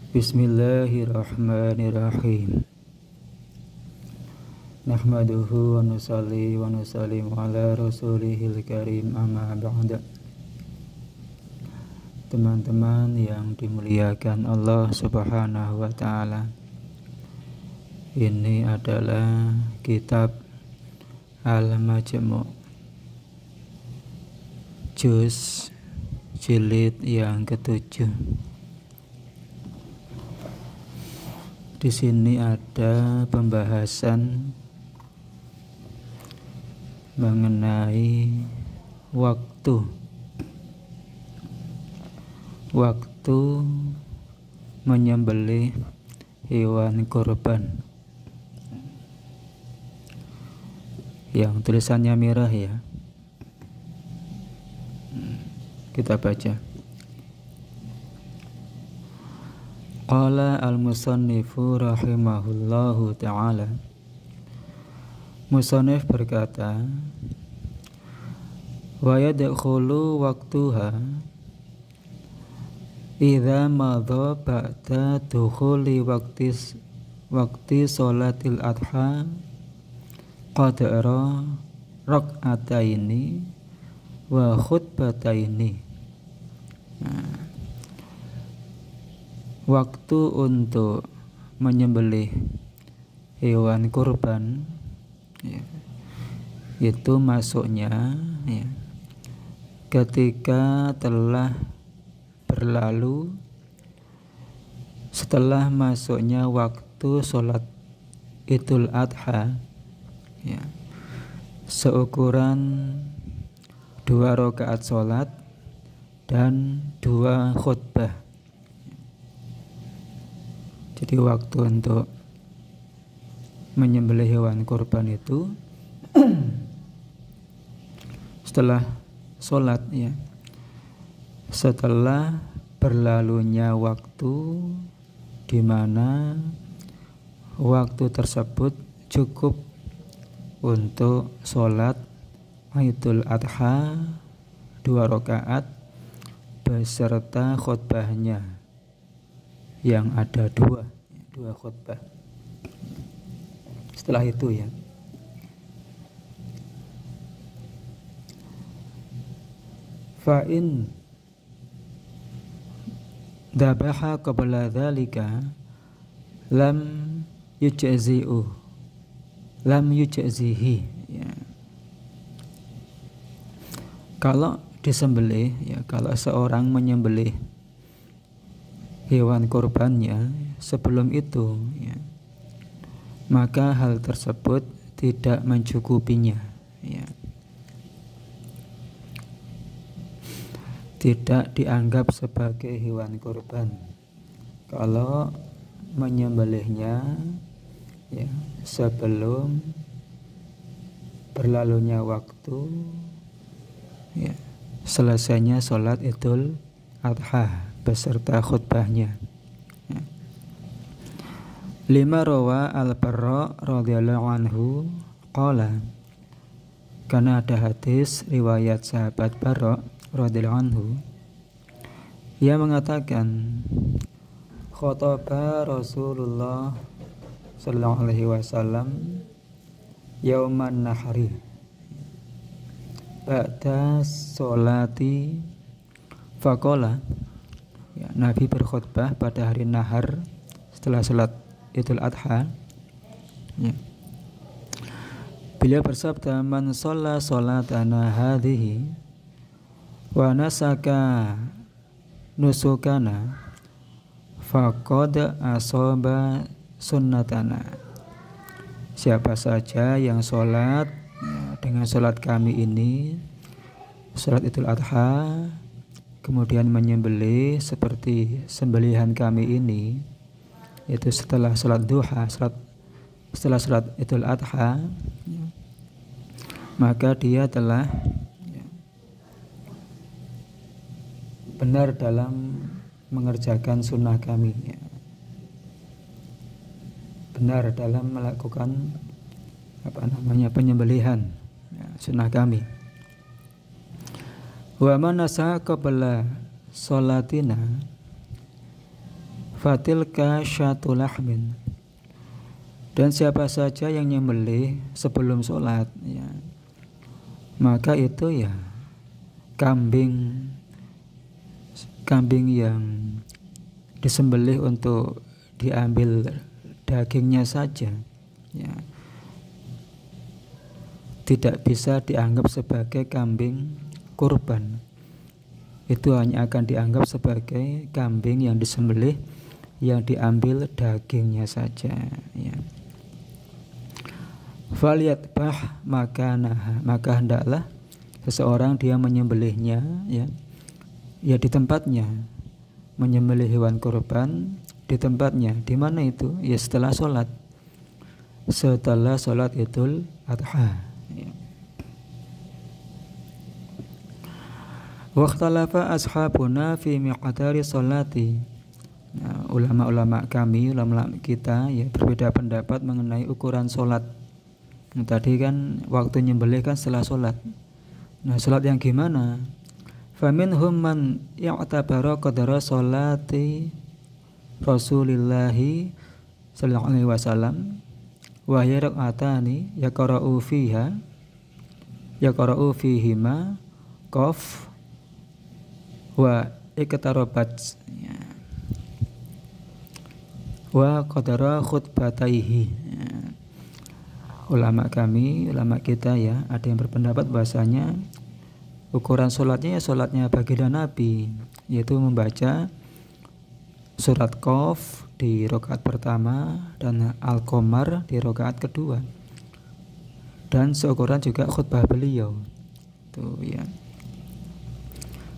Bismillahirrahmanirrahim. Nahmaduhu wa nusalli wa nusallimu ala rasulihil karim, amma ba'da. Teman-teman yang dimuliakan Allah Subhanahu wa ta'ala, ini adalah kitab Al-Majmu' juz jilid yang ke-7. Di sini ada pembahasan mengenai waktu menyembelih hewan kurban. Yang tulisannya merah ya. Kita baca. Qala al-musannifu rahimahullahu ta'ala. Musannif berkata, wa yadkhulu waqtuha idza madha ba'da dukhuli waqti sholatil adha qadra rak'ataini wa khutbataini. Waktu untuk menyembelih hewan kurban ya, itu masuknya ya, ketika telah berlalu setelah masuknya waktu sholat Idul Adha ya, seukuran 2 rakaat sholat dan 2 khutbah. Jadi waktu untuk menyembelih hewan kurban itu setelah sholat ya, setelah berlalunya waktu di mana waktu tersebut cukup untuk sholat Idul Adha 2 rakaat beserta khutbahnya yang ada dua khutbah. Setelah itu ya, fa'in dabaha qabla dzalika lam yujzihi ya. Kalau disembelih ya, kalau seorang menyembelih hewan kurbannya sebelum itu ya, maka hal tersebut tidak mencukupinya ya. Tidak dianggap sebagai hewan kurban kalau menyembelihnya ya, sebelum berlalunya waktu ya, selesainya sholat Idul Adha beserta khutbahnya ya. 5 rawa al-Barra radhiyallahu anhu qala, karena ada hadis riwayat sahabat Barra radhiyallahu anhu, ia mengatakan khotbah Rasulullah sallallahu alaihi wasallam yauman nahri ba'da sholati faqala ya, Nabi berkhutbah pada hari nahar setelah sholat Idul Adha ya. Beliau bersabda, man sholla sholatana hadhihi wa nasaka nusukana faqad asaba sunnatana. Siapa saja yang sholat ya, dengan sholat kami ini, sholat Idul Adha, kemudian menyembelih seperti sembelihan kami ini, itu setelah sholat duha, setelah sholat Idul Adha, maka dia telah benar dalam mengerjakan sunnah kami ya. Benar dalam melakukan penyembelihan ya, sunnah kami. Wa man nasa qabla sholatina Fatilka syatul lahmin. Dan siapa saja yang nyembelih sebelum sholat, ya, maka itu ya kambing yang disembelih untuk diambil dagingnya saja, ya, tidak bisa dianggap sebagai kambing kurban. Itu hanya akan dianggap sebagai kambing yang disembelih yang diambil dagingnya saja, ya. Falyatbah maka hendaklah seseorang dia menyembelihnya, ya di tempatnya, menyembelih hewan kurban di tempatnya. Di mana itu? Ya setelah sholat Idul Adha, ya. Wakhtalafa ashabuna fi miqdari sholati. Nah, ulama-ulama kita ya berbeda pendapat mengenai ukuran sholat. Tadi kan waktu nyembelih kan setelah sholat. Nah, sholat yang gimana? Faminhum man ya'tabara qadara sholati Rasulillahi sallallahu alaihi wasallam wa hiya rak'atani yaqra'u fihima qaf wa iqtarabat, ya, wa qadara khutbataihi, ya. Ulama kita ya ada yang berpendapat bahasanya ukuran sholatnya ya sholatnya baginda Nabi, yaitu membaca surat Qaf di rakaat pertama dan Al-Qamar di rakaat kedua, dan seukuran juga khutbah beliau tuh, ya.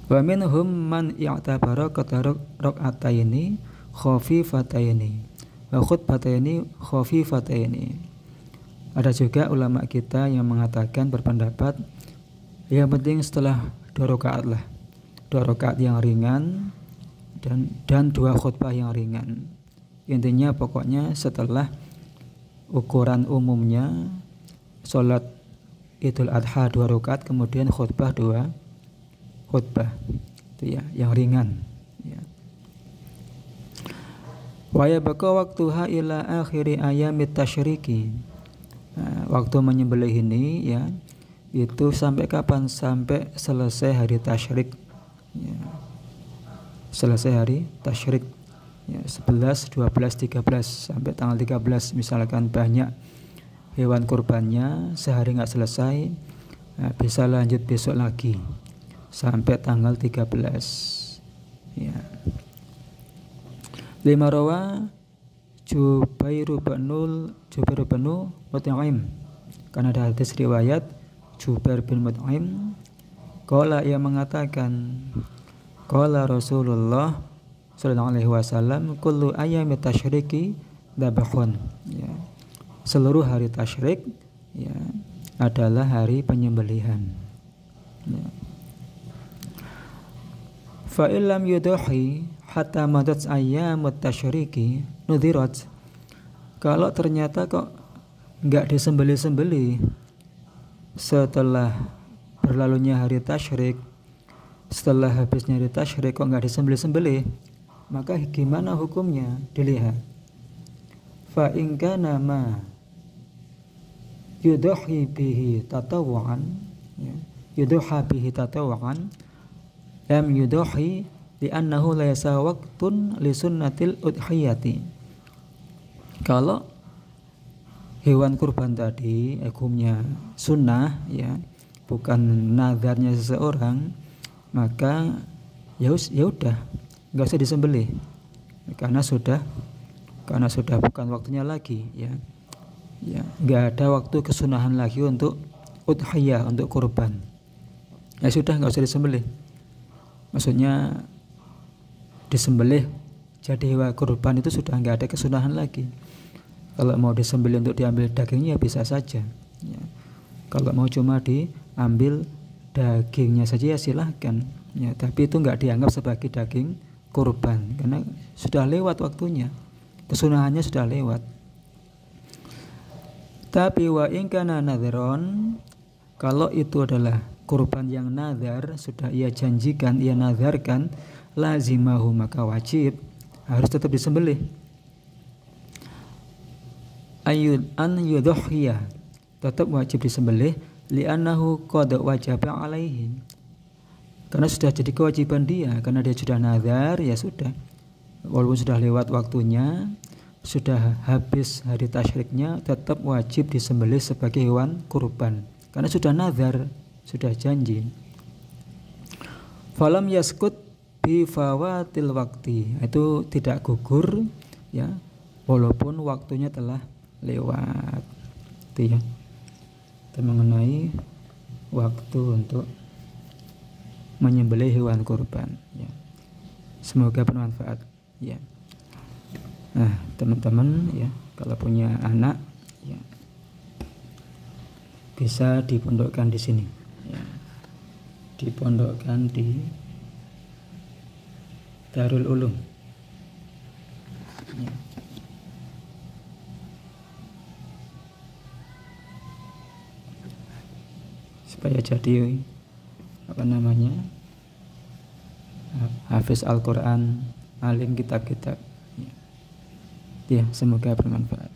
Wa minhum man i'tabara qadara rak'ataini khafifataini wa khutbataini khafifataini. Ada juga ulama kita yang mengatakan berpendapat yang penting setelah 2 rakaat lah, 2 rakaat yang ringan dan 2 khutbah yang ringan. Intinya pokoknya setelah ukuran umumnya sholat Idul Adha 2 rakaat kemudian khutbah 2 khutbah, itu ya yang ringan, ya. Wa yabqa waqtuha ila akhiri ayamit tasyriki. Nah, waktu menyembelih ini ya itu sampai kapan? Sampai selesai hari tasyrik, ya. Selesai hari tasyrik, ya, 11, 12, 13 sampai tanggal 13. Misalkan banyak hewan kurbannya sehari nggak selesai, nah, bisa lanjut besok lagi sampai tanggal 13, ya. 5 rawa Jubair bin Mut'im, karena ada hadis riwayat Jubair bin Mut'im qala, ia mengatakan qala Rasulullah sallallahu alaihi wasallam kullu ayyami tasyriki dzabhun, ya, seluruh hari tasyrik ya adalah hari penyembelihan, ya. Fa illam yudhi hatta madat ayyamut tasyriki nudirat. Kalau ternyata kok enggak disembelih-sembelih setelah berlalunya hari tasyrik, setelah habisnya hari tasyrik kok enggak disembelih-sembelih, maka gimana hukumnya? Dilihat. Fa in kana ma yudhi bihi tatawwan, ya, yudhi bihi tatawwan lam yudhi li'annahu laysa waqtun li sunnatil udhiyati. Kalau hewan kurban tadi hukumnya sunnah, ya, bukan nadarnya seseorang, maka ya udah nggak usah disembelih karena sudah bukan waktunya lagi, ya nggak ada waktu kesunahan lagi untuk udhiyah, untuk kurban. Ya sudah, nggak usah disembelih. Maksudnya disembelih jadi hewan kurban itu sudah nggak ada kesunahan lagi. Kalau mau disembelih untuk diambil dagingnya bisa saja, ya. Kalau mau cuma diambil dagingnya saja ya silahkan, ya. Tapi itu nggak dianggap sebagai daging kurban karena sudah lewat waktunya, kesunahannya sudah lewat. Tapi wa in kana nadhron, kalau itu adalah kurban yang nadhar, sudah ia janjikan, ia nadharkan, lazimahu maka wajib harus tetap disembelih. An yudhhiya, tetap wajib disembelih, li'annahu qad wajaba alaihi, karena sudah jadi kewajiban dia, karena dia sudah nazar, ya sudah, walaupun sudah lewat waktunya, sudah habis hari tasyriknya, tetap wajib disembelih sebagai hewan kurban, karena sudah nazar, sudah janji. Falam yaskut bi fawatil wakti, itu tidak gugur ya walaupun waktunya telah lewat. Itu ya, kita mengenai waktu untuk menyembelih hewan kurban ya. Semoga bermanfaat ya. Nah, teman-teman ya, kalau punya anak ya, bisa dipondokkan di sini ya. Dipondokkan di Darul Ulum ya. Supaya jadi hafiz Al-Quran, alim kitab-kitab ya. Semoga bermanfaat.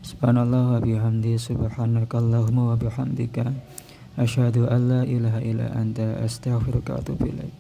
Subhanallah wa bihamdi, subhanakallahumma wa bihamdika, asyhadu an la ilaha illa anta, astaghfiruka wa atubu ilaik.